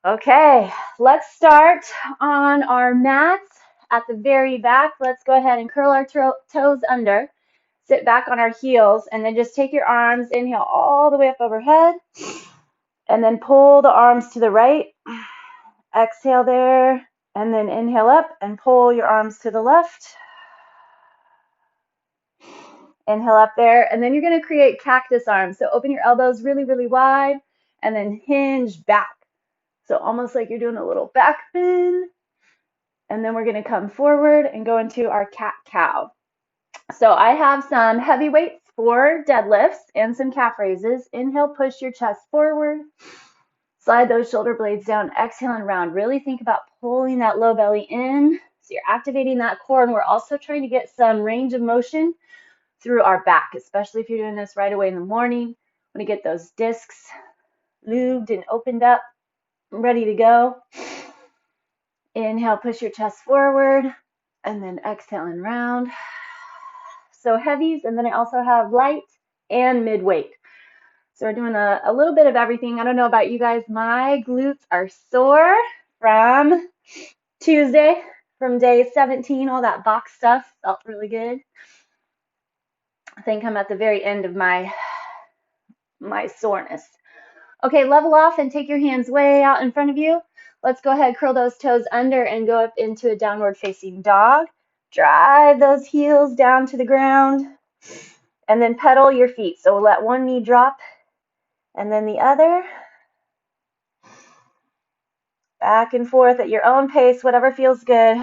Okay, let's start on our mats at the very back. Let's go ahead and curl our toes under, sit back on our heels, and then just take your arms, inhale all the way up overhead, and then pull the arms to the right. Exhale there, and then inhale up and pull your arms to the left. Inhale up there, and then you're going to create cactus arms. So open your elbows really, really wide, and then hinge back. So almost like you're doing a little back bend. And then we're going to come forward and go into our cat-cow. So I have some heavy weights for deadlifts and some calf raises. Inhale, push your chest forward. Slide those shoulder blades down. Exhale and round. Really think about pulling that low belly in. So you're activating that core, and we're also trying to get some range of motion through our back, especially if you're doing this right away in the morning. Want to get those discs lubed and opened up, ready to go. Inhale, push your chest forward, and then exhale and round. So heavies, and then I also have light and mid-weight. So we're doing a little bit of everything. I don't know about you guys, my glutes are sore from Tuesday, from day 17, all that box stuff felt really good. I think I'm at the very end of my soreness. Okay, level off and take your hands way out in front of you. Let's go ahead, curl those toes under and go up into a downward facing dog. Drive those heels down to the ground and then pedal your feet. So we'll let one knee drop and then the other. Back and forth at your own pace, whatever feels good.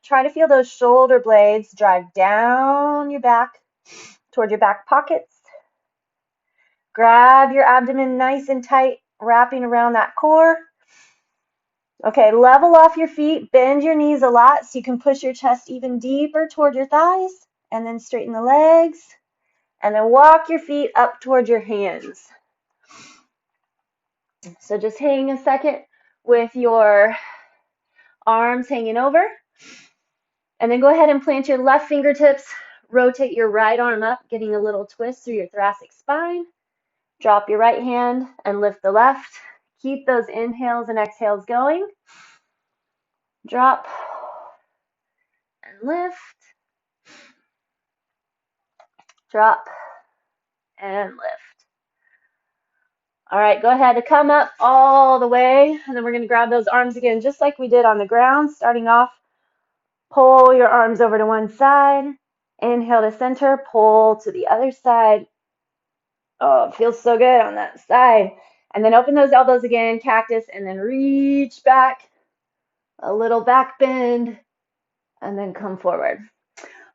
Try to feel those shoulder blades drive down your back toward your back pockets. Grab your abdomen nice and tight, wrapping around that core. Okay, level off your feet, bend your knees a lot so you can push your chest even deeper toward your thighs, and then straighten the legs, and then walk your feet up toward your hands. So just hang a second with your arms hanging over, and then go ahead and plant your left fingertips, rotate your right arm up, getting a little twist through your thoracic spine. Drop your right hand and lift the left. Keep those inhales and exhales going. Drop and lift. Drop and lift. All right, go ahead to come up all the way, and then we're going to grab those arms again, just like we did on the ground. Starting off, pull your arms over to one side. Inhale to center, pull to the other side. Oh, it feels so good on that side. And then open those elbows again, cactus, and then reach back, a little back bend, and then come forward.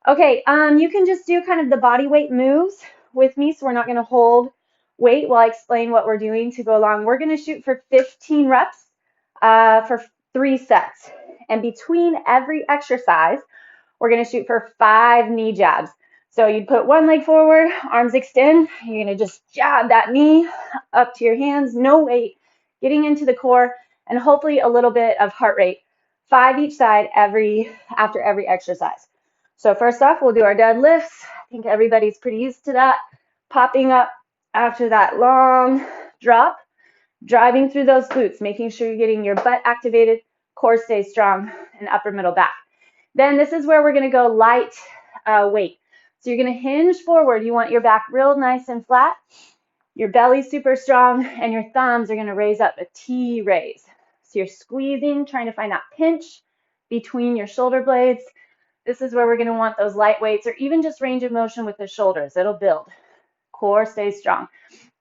Okay, you can just do kind of the body weight moves with me, so we're not going to hold weight while I explain what we're doing to go along. We're going to shoot for 15 reps for 3 sets. And between every exercise, we're going to shoot for 5 knee jabs. So you'd put one leg forward, arms extend. You're going to just jab that knee up to your hands, no weight, getting into the core, and hopefully a little bit of heart rate. 5 each side after every exercise. So first off, we'll do our deadlifts. I think everybody's pretty used to that. Popping up after that long drop, driving through those glutes, making sure you're getting your butt activated, core stays strong, and upper middle back. Then this is where we're going to go light weight. So you're going to hinge forward. You want your back real nice and flat, your belly super strong, and your thumbs are going to raise up a T raise. So you're squeezing, trying to find that pinch between your shoulder blades. This is where we're going to want those light weights, or even just range of motion with the shoulders. It'll build. Core stays strong.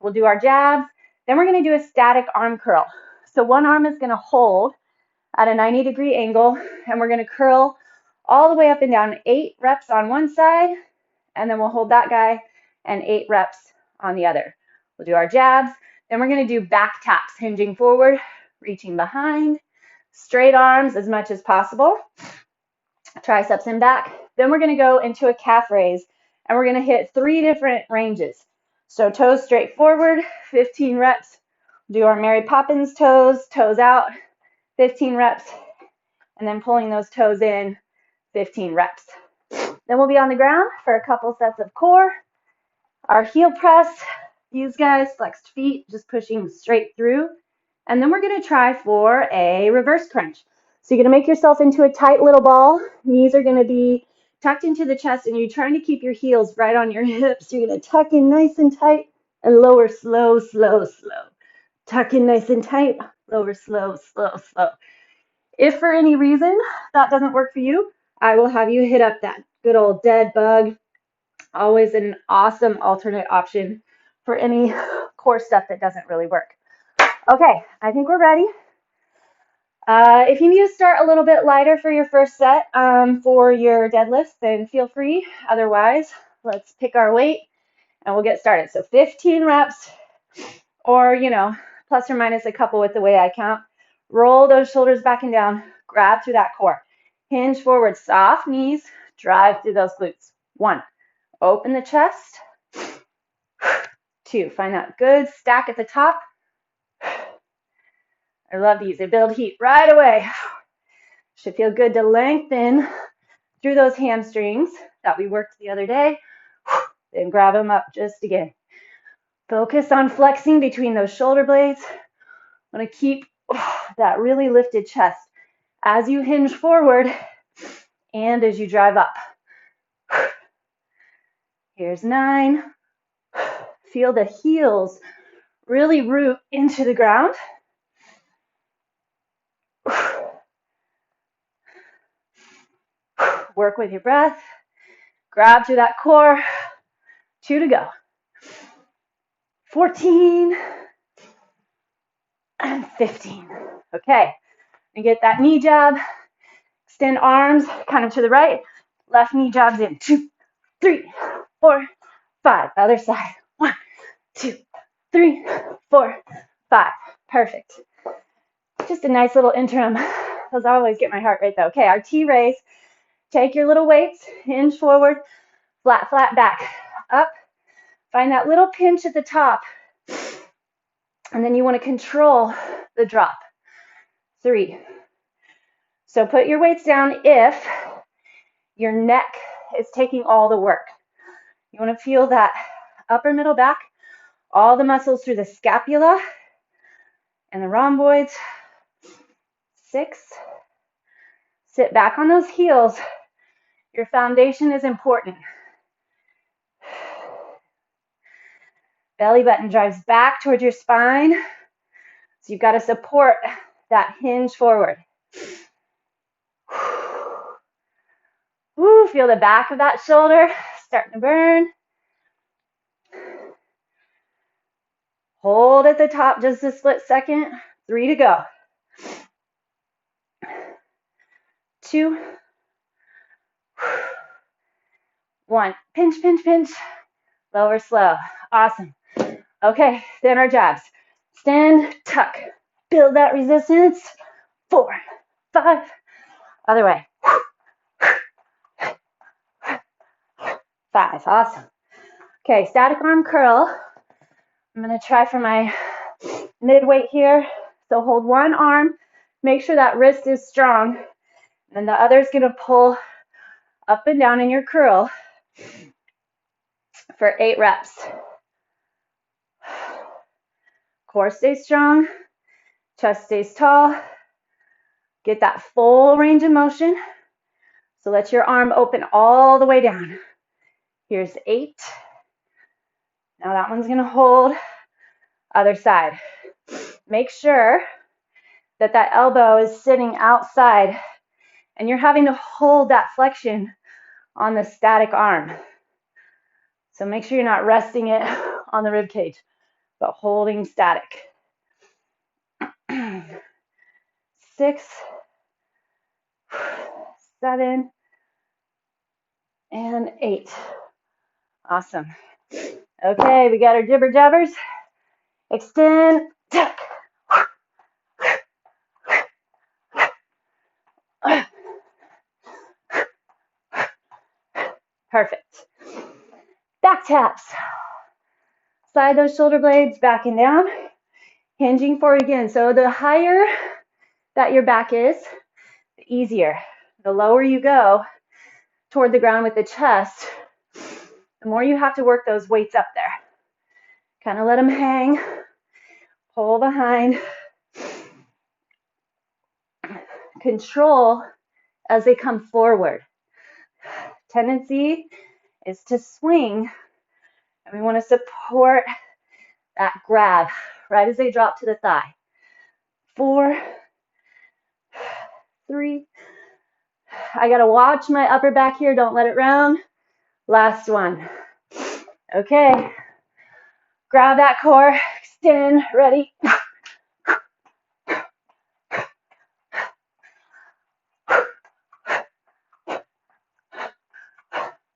We'll do our jabs. Then we're going to do a static arm curl. So one arm is going to hold at a 90-degree angle, and we're going to curl all the way up and down. 8 reps on one side, and then we'll hold that guy, and 8 reps on the other. We'll do our jabs. Then we're going to do back taps, hinging forward, reaching behind, straight arms as much as possible, triceps and back. Then we're going to go into a calf raise, and we're going to hit 3 different ranges. So toes straight forward, 15 reps. Do our Mary Poppins toes out, 15 reps, and then pulling those toes in, 15 reps. Then we'll be on the ground for a couple sets of core. Our heel press, these guys, flexed feet, just pushing straight through, And then we're going to try for a reverse crunch. So you're going to make yourself into a tight little ball. Knees are going to be tucked into the chest, and you're trying to keep your heels right on your hips. You're going to tuck in nice and tight and lower slow, slow, slow. Tuck in nice and tight, lower slow, slow, slow. If for any reason that doesn't work for you, I will have you hit up that good old dead bug. Always an awesome alternate option for any core stuff that doesn't really work. Okay, I think we're ready. If you need to start a little bit lighter for your first set for your deadlifts, then feel free. Otherwise, let's pick our weight and we'll get started. So 15 reps, or, plus or minus a couple with the way I count. Roll those shoulders back and down. Grab through that core. Hinge forward, soft knees. Drive through those glutes. 1, open the chest. 2, find that good stack at the top. I love these. They build heat right away. Should feel good to lengthen through those hamstrings that we worked the other day. Then grab them up just again. Focus on flexing between those shoulder blades. I want to keep that really lifted chest as you hinge forward and as you drive up. Here's 9. Feel the heels really root into the ground. Work with your breath. Grab through that core. 2 to go. 14 and 15. Okay, and get that knee jab. Extend arms kind of to the right. Left knee jabs in. 2, 3, 4, 5. Other side. 1, 2, 3, 4, 5. Perfect. Just a nice little interim. Those always get my heart rate though. Okay, our T raise. Take your little weights, hinge forward, flat, flat back, up. Find that little pinch at the top. And then you want to control the drop. 3. So put your weights down if your neck is taking all the work. You want to feel that upper middle back, all the muscles through the scapula and the rhomboids. 6. Sit back on those heels. Your foundation is important. Belly button drives back towards your spine. So you've got to support that hinge forward. Woo, feel the back of that shoulder starting to burn. Hold at the top just a split second. 3 to go. 2. 1. Pinch, pinch, pinch. Lower, slow. Awesome. Okay, then our jabs. Stand, tuck. Build that resistance. 4, 5. Other way. 5. Awesome. Okay, static arm curl. I'm going to try for my mid-weight here. So hold one arm. Make sure that wrist is strong. And the other is going to pull up and down in your curl for 8 reps. Core stays strong. Chest stays tall. Get that full range of motion. So let your arm open all the way down. Here's 8. Now that one's going to hold. Other side. Make sure that that elbow is sitting outside and you're having to hold that flexion on the static arm. So make sure you're not resting it on the rib cage, but holding static. 6, 7, and 8. Awesome. Okay, we got our jibber jabbers. Extend, tuck. Perfect. Back taps. Slide those shoulder blades back and down. Hinging forward again. So the higher that your back is, the easier. The lower you go toward the ground with the chest, the more you have to work those weights up there. Kind of let them hang. Pull behind. control as they come forward. Tendency is to swing, and we want to support that grab right as they drop to the thigh. 4, 3. I got to watch my upper back here. Don't let it round. Last one. Okay. Grab that core. Extend. Ready.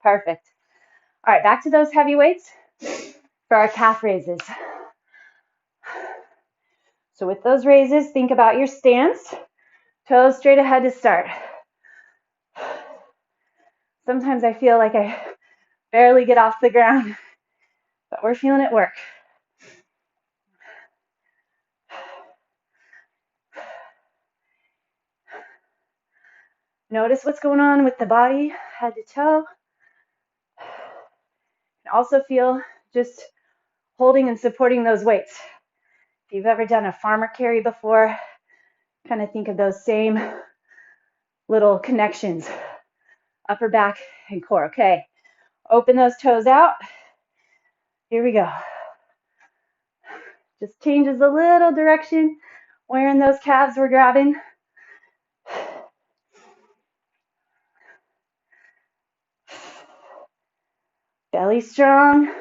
Perfect. All right, back to those heavy weights for our calf raises. So with those raises, think about your stance. Toes straight ahead to start. Sometimes I feel like I barely get off the ground, but we're feeling it work. Notice what's going on with the body, head to toe. And also feel just holding and supporting those weights. If you've ever done a farmer carry before, kind of think of those same little connections, upper back and core. Okay, open those toes out. Here we go. Just changes a little direction. Where in those calves we're grabbing. Belly strong.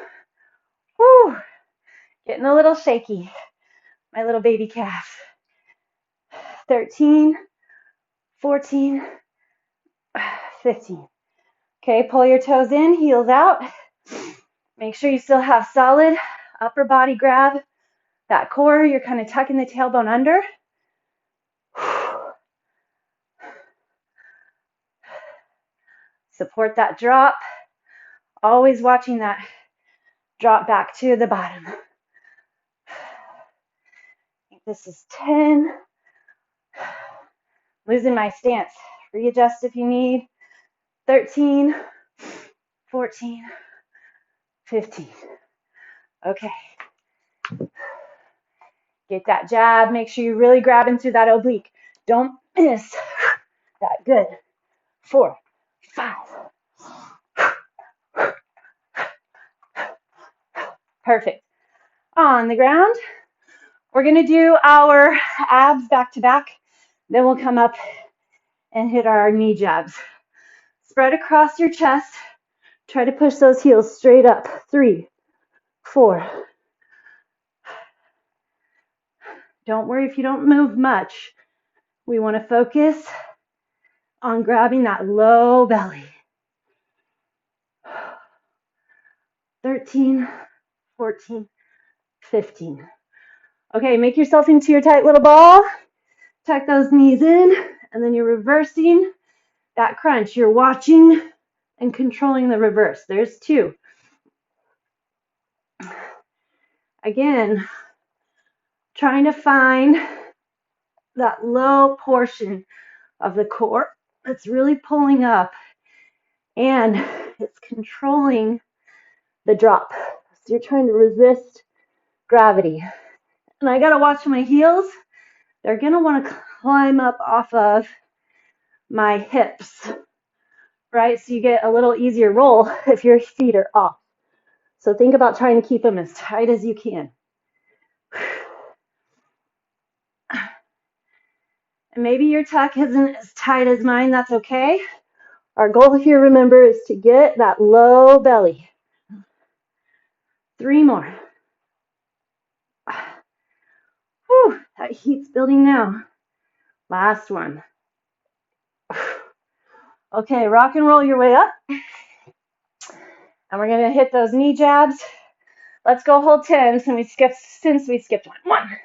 Woo! Getting a little shaky. My little baby calf. 13, 14, 15. Okay, pull your toes in, heels out. Make sure you still have solid upper body grab. That core, you're kind of tucking the tailbone under. Support that drop. Always watching that drop back to the bottom. This is 10. Losing my stance. Readjust if you need. 13, 14, 15. Okay. Get that jab. Make sure you're really grabbing through that oblique. Don't miss that. Good. 4, 5. Perfect. On the ground, we're going to do our abs back to back. Then we'll come up and hit our knee jabs. Spread across your chest. Try to push those heels straight up. 3, 4. Don't worry if you don't move much. We want to focus on grabbing that low belly. 13, 14, 15. Okay, make yourself into your tight little ball. Tuck those knees in, and then you're reversing that crunch. You're watching and controlling the reverse. There's 2. Again, trying to find that low portion of the core that's really pulling up, and it's controlling the drop. So you're trying to resist gravity. And I gotta watch my heels. They're gonna want to climb up off of my hips, right? So you get a little easier roll if your feet are off. So think about trying to keep them as tight as you can. And maybe your tuck isn't as tight as mine, that's okay. Our goal here, remember, is to get that low belly. 3 more. Whew, that heat's building now. Last one. Okay, rock and roll your way up. And we're gonna hit those knee jabs. Let's go hold 10 since we skipped one. 1,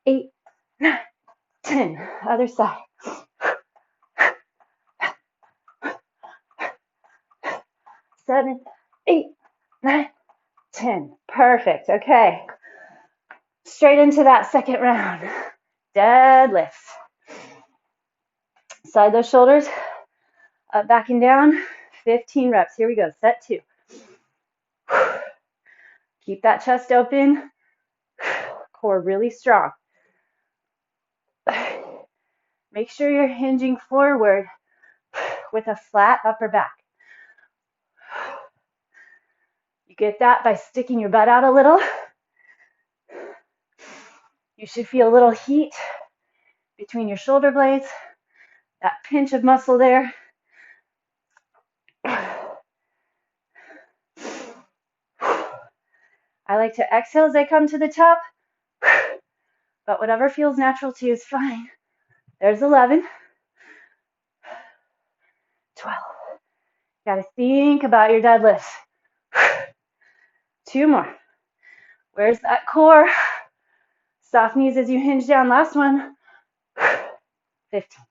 8, 9, 10. Other side. 7, 8, 9, 10. Perfect. Okay. Straight into that second round. Deadlifts. Slide those shoulders up, back, and down. 15 reps. Here we go. Set 2. Keep that chest open. core really strong. Make sure you're hinging forward with a flat upper back. You get that by sticking your butt out a little. You should feel a little heat between your shoulder blades, that pinch of muscle there. I like to exhale as I come to the top, but whatever feels natural to you is fine. There's 11, 12. Got to think about your deadlifts. 2 more. Where's that core? Soft knees as you hinge down. Last one. 15.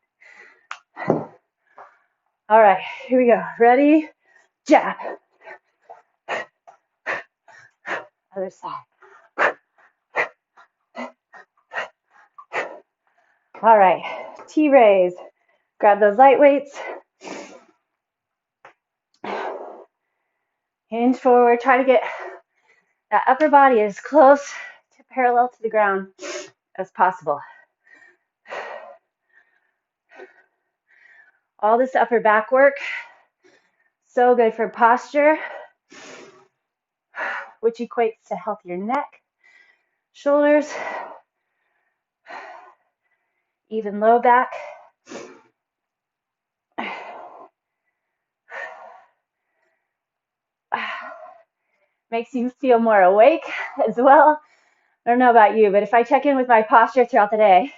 All right, here we go. Ready? Jab. Other side. All right, T-raise. Grab those light weights. Hinge forward. Try to get that upper body as close to parallel to the ground as possible. All this upper back work, so good for posture, which equates to healthier neck, shoulders, even low back. Makes you feel more awake as well. I don't know about you, but if I check in with my posture throughout the day,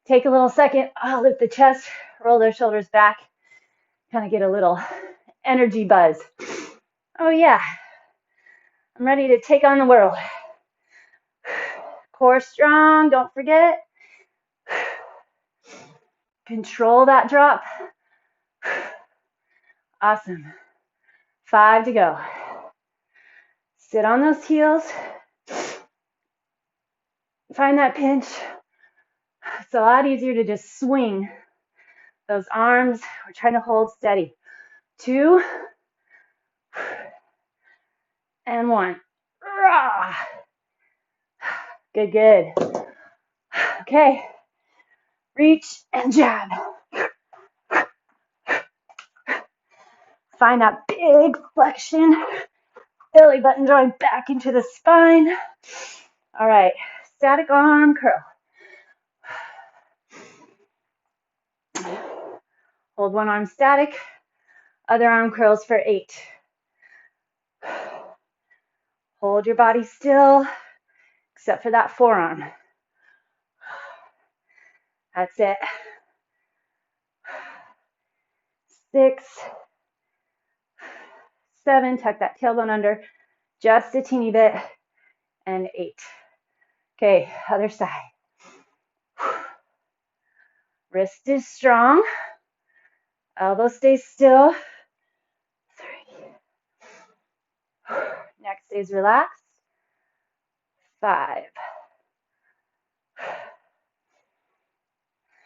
take a little second, I'll lift the chest, roll those shoulders back, kind of get a little energy buzz. Oh yeah, I'm ready to take on the world. Core strong, don't forget. Control that drop. Awesome. 5 to go. Sit on those heels. Find that pinch. It's a lot easier to just swing those arms. We're trying to hold steady. 2 and 1. Good, good. Okay. Reach and jab. Find that big flexion. Belly button drawing back into the spine. All right. Static arm curl. Hold one arm static. Other arm curls for 8. Hold your body still, except for that forearm. That's it. 6, 7, tuck that tailbone under just a teeny bit, and 8. Okay, other side. Wrist is strong. Elbow stays still. 3. Neck stays relaxed. 5.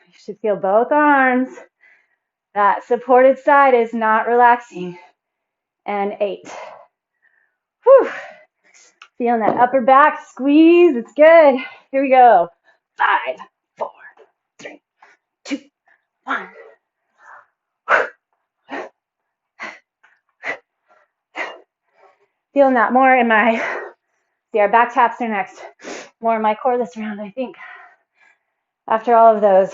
You should feel both arms. That supported side is not relaxing. And 8. Whew. Feeling that upper back squeeze. It's good. Here we go. 5, 4, 3, 2, 1. Feeling that more in my, see, our back taps are next. More in my core this round, I think. After all of those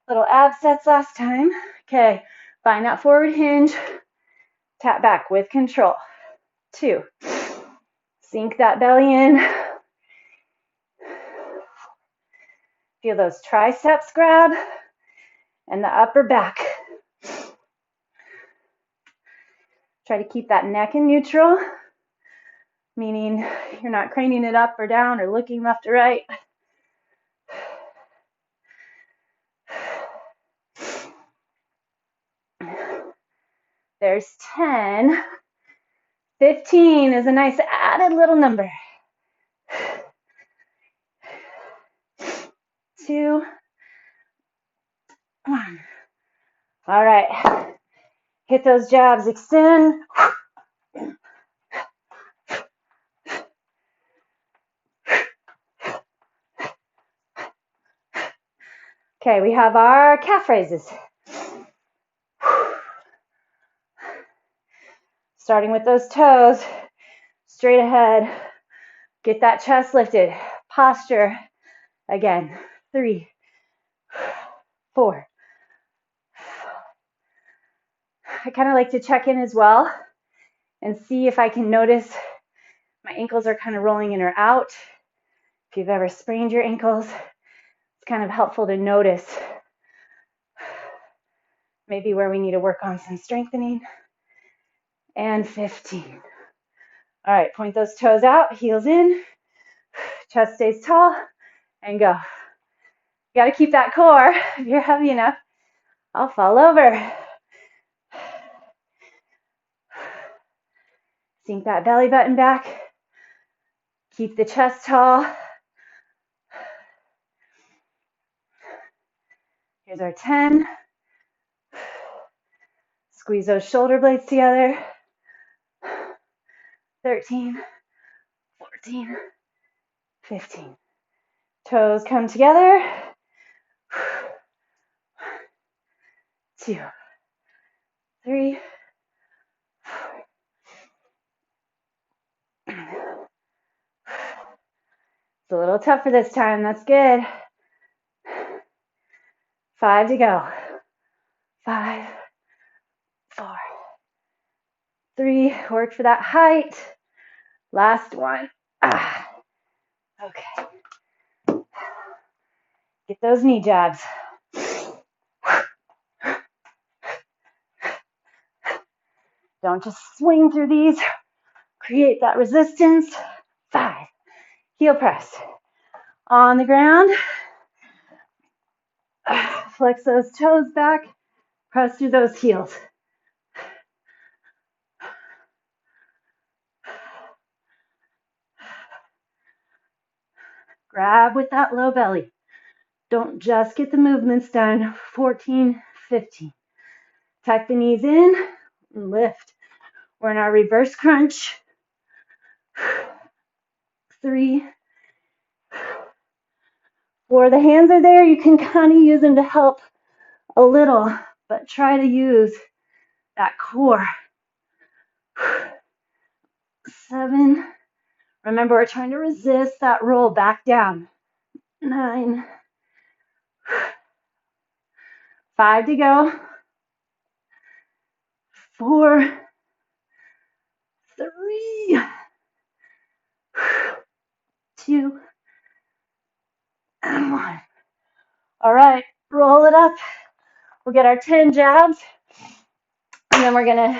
little ab sets last time. Okay, find that forward hinge. Tap back with control. 2. Sink that belly in. Feel those triceps grab and the upper back. Try to keep that neck in neutral, meaning you're not craning it up or down or looking left or right. There's 10. 15 is a nice added little number. 2, 1. All right. Hit those jabs, extend. Okay, we have our calf raises. Starting with those toes, straight ahead. Get that chest lifted. Posture. Again, 3, 4. I kind of like to check in as well and see if I can notice my ankles are kind of rolling in or out. If you've ever sprained your ankles, it's kind of helpful to notice maybe where we need to work on some strengthening. And 15. All right, point those toes out, heels in, chest stays tall, and go. You got to keep that core. If you're heavy enough, I'll fall over. Sink that belly button back. Keep the chest tall. Here's our 10. Squeeze those shoulder blades together. 13, 14, 15. Toes come together. 2, 3, 4. It's a little tougher this time. That's good. 5 to go. 5, 4, 3. Work for that height. Last one. Okay. Get those knee jabs. Don't just swing through these. Create that resistance. 5. Heel press. On the ground. Flex those toes back. Press through those heels. Grab with that low belly. Don't just get the movements done. 14, 15. Tuck the knees in and lift. We're in our reverse crunch. 3, 4. The hands are there. You can kind of use them to help a little, but try to use that core. 7. Remember, we're trying to resist that roll back down. 9. 5 to go. 4, 3, 2, and 1. All right, roll it up. We'll get our 10 jabs, and then we're gonna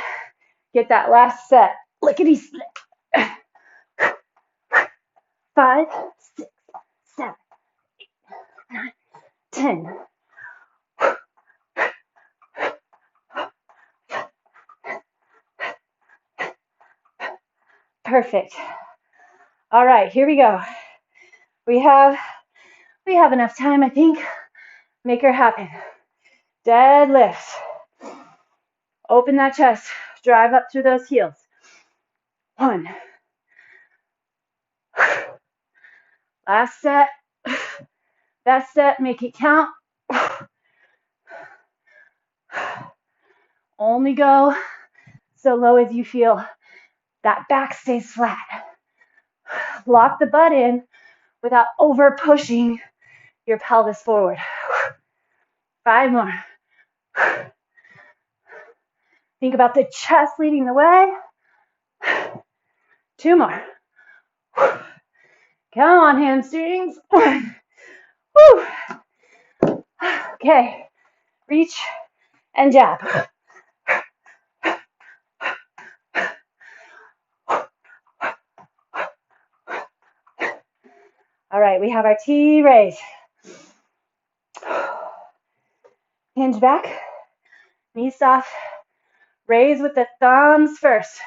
get that last set. Lickety split. 5, 6, 7, 8, 9, 10. Perfect. All right, here we go. We have enough time, I think. Make her happen. Deadlifts. Open that chest. Drive up through those heels. 1. Last set. Best set. Make it count. Only go so low as you feel that back stays flat. Lock the butt in without over pushing your pelvis forward. 5 more. Think about the chest leading the way. 2 more. Come on, hamstrings. Woo. Okay, reach and jab. All right, we have our T raise. Hinge back, knees soft. Raise with the thumbs first.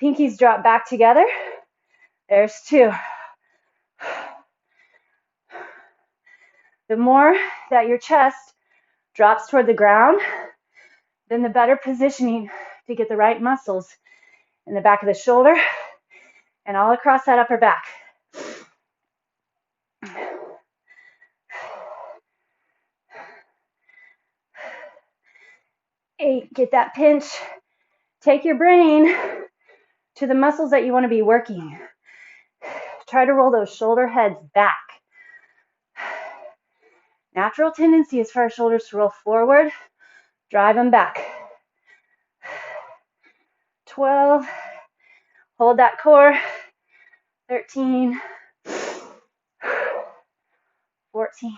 Pinkies drop back together. There's 2. The more that your chest drops toward the ground, then the better positioning to get the right muscles in the back of the shoulder and all across that upper back. Get that pinch. Take your brain to the muscles that you want to be working. Try to roll those shoulder heads back. Natural tendency is for our shoulders to roll forward. Drive them back. 12. Hold that core. 13. 14.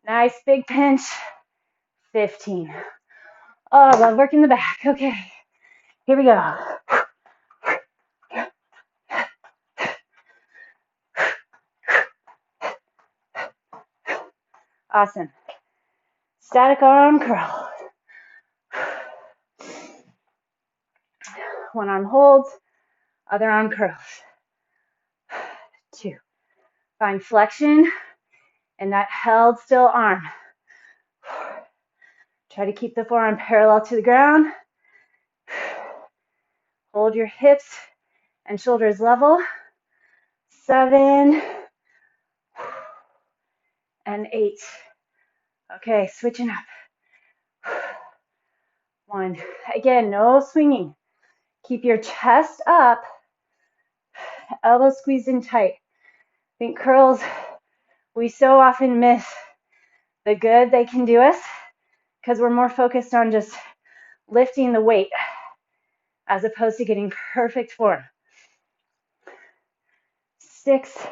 Nice big pinch. 15. Oh, I love working the back. Okay, here we go. Awesome. Static arm curl. One arm holds, other arm curls. 2. Find flexion in that held still arm. Try to keep the forearm parallel to the ground. Hold your hips and shoulders level. 7 and 8. Okay, switching up. 1. Again, no swinging. Keep your chest up, elbows squeezed in tight. I think curls, we so often miss the good they can do us because we're more focused on just lifting the weight as opposed to getting perfect form. 6,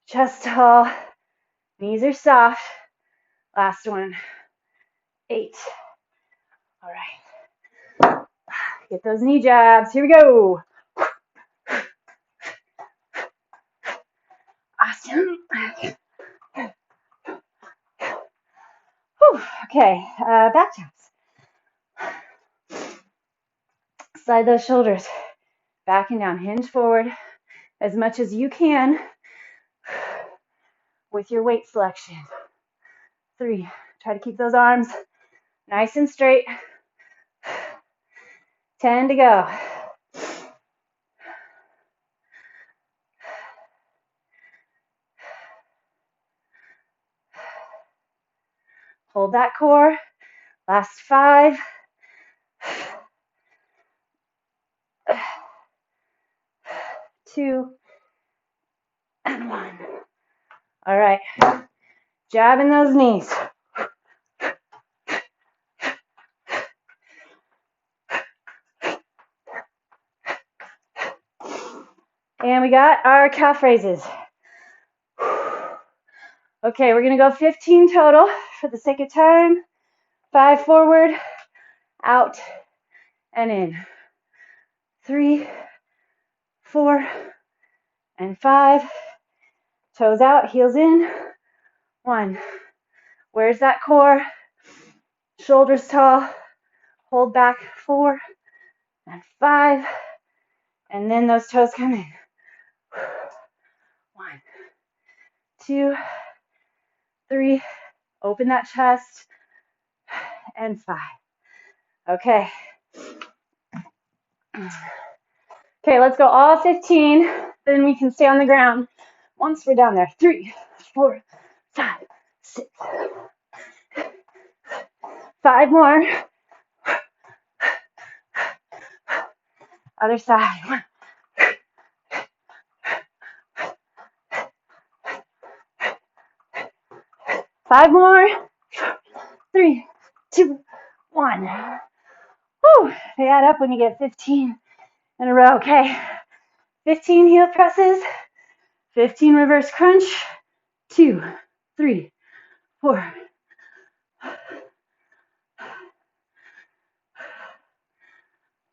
chest tall, knees are soft. Last one. 8. All right. Get those knee jabs. Here we go. Awesome. Whew. Okay, back taps. Slide those shoulders back and down. Hinge forward as much as you can with your weight selection. 3. Try to keep those arms nice and straight. 10 to go. Hold that core. Last 5. 2 and 1. All right. Jabbing those knees. And we got our calf raises. Okay, we're going to go 15 total for the sake of time. 5 forward, out, and in. 3, 4, and 5. Toes out, heels in. 1. Where's that core? Shoulders tall. Hold back. 4 and 5. And then those toes come in. 1, 2, 3. Open that chest. And 5. Okay. Okay, let's go all 15. Then we can stay on the ground once we're down there. 3, 4, 5, 6. 5 more. Other side. 5 more. 3, 2, 1. Whew, they add up when you get 15 in a row. Okay, 15 heel presses, 15 reverse crunch. 2, 3, 4.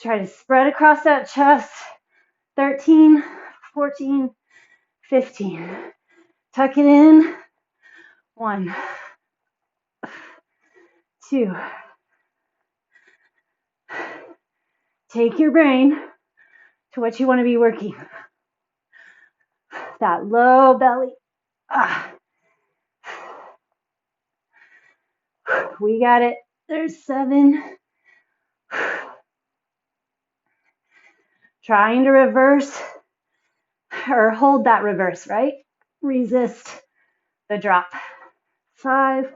Try to spread across that chest. 13, 14, 15. Tuck it in. 1, 2. Take your brain to what you want to be working. That low belly. We got it. There's 7. Trying to reverse or hold that reverse, right? Resist the drop. 5,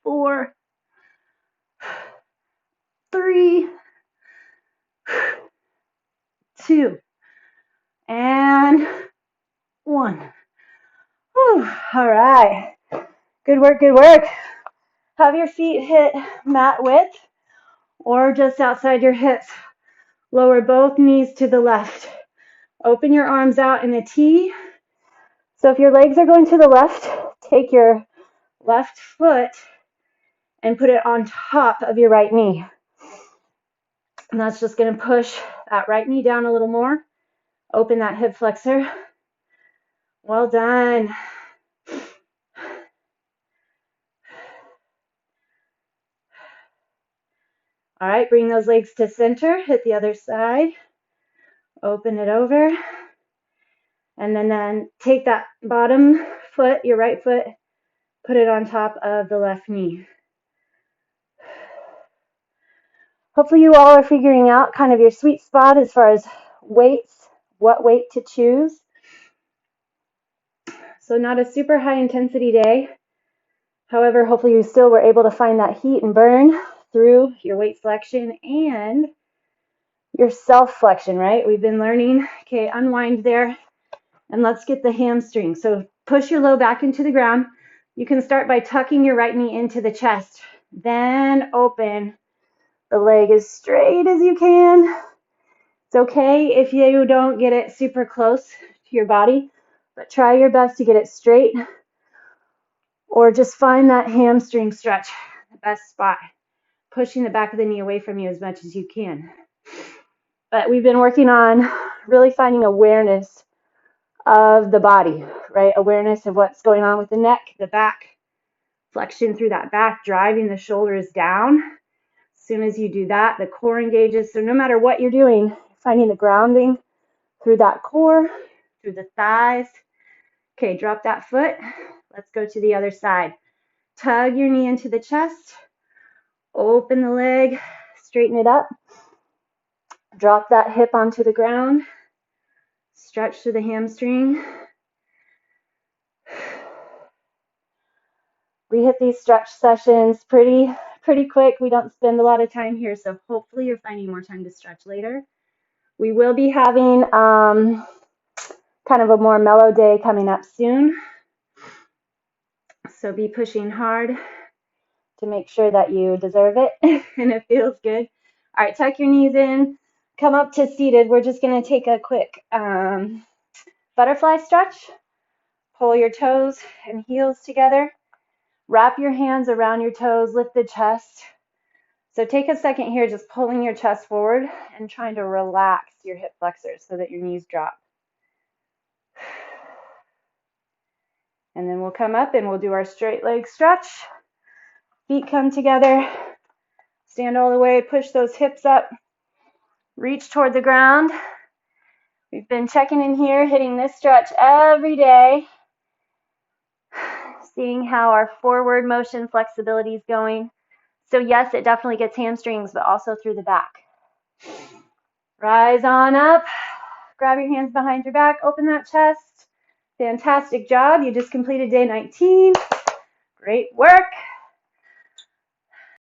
4, 3, 2, and 1. Whew. All right. Good work, good work. Have your feet hit mat width or just outside your hips. Lower both knees to the left. Open your arms out in a T. So if your legs are going to the left, take your left foot and put it on top of your right knee. And that's just going to push that right knee down a little more. Open that hip flexor. Well done. All right, bring those legs to center. Hit the other side. Open it over. And then take that bottom foot, your right foot, put it on top of the left knee. Hopefully you all are figuring out kind of your sweet spot as far as weights, what weight to choose. So not a super high intensity day. However, hopefully you still were able to find that heat and burn through your weight selection and your self flexion, right? We've been learning, okay, unwind there, and let's get the hamstring. So push your low back into the ground. You can start by tucking your right knee into the chest, then open the leg as straight as you can. It's okay if you don't get it super close to your body, but try your best to get it straight, or just find that hamstring stretch, the best spot, pushing the back of the knee away from you as much as you can. But we've been working on really finding awareness of the body, right? Awareness of what's going on with the neck, the back, flexion through that back, driving the shoulders down. As soon as you do that, the core engages. So no matter what you're doing, finding the grounding through that core, through the thighs. Okay, drop that foot. Let's go to the other side. Tug your knee into the chest. Open the leg, straighten it up. Drop that hip onto the ground. Stretch through the hamstring. We hit these stretch sessions pretty quick. We don't spend a lot of time here, so hopefully you're finding more time to stretch later. We will be having kind of a more mellow day coming up soon. So be pushing hard to make sure that you deserve it and it feels good. All right, tuck your knees in. Come up to seated. We're just going to take a quick butterfly stretch. Pull your toes and heels together. Wrap your hands around your toes. Lift the chest. So take a second here, just pulling your chest forward and trying to relax your hip flexors so that your knees drop. And then we'll come up and we'll do our straight leg stretch. Feet come together. Stand all the way, push those hips up. Reach toward the ground. We've been checking in here, hitting this stretch every day. Seeing how our forward motion flexibility is going. So yes, it definitely gets hamstrings, but also through the back. Rise on up. Grab your hands behind your back. Open that chest. Fantastic job. You just completed day 19. Great work.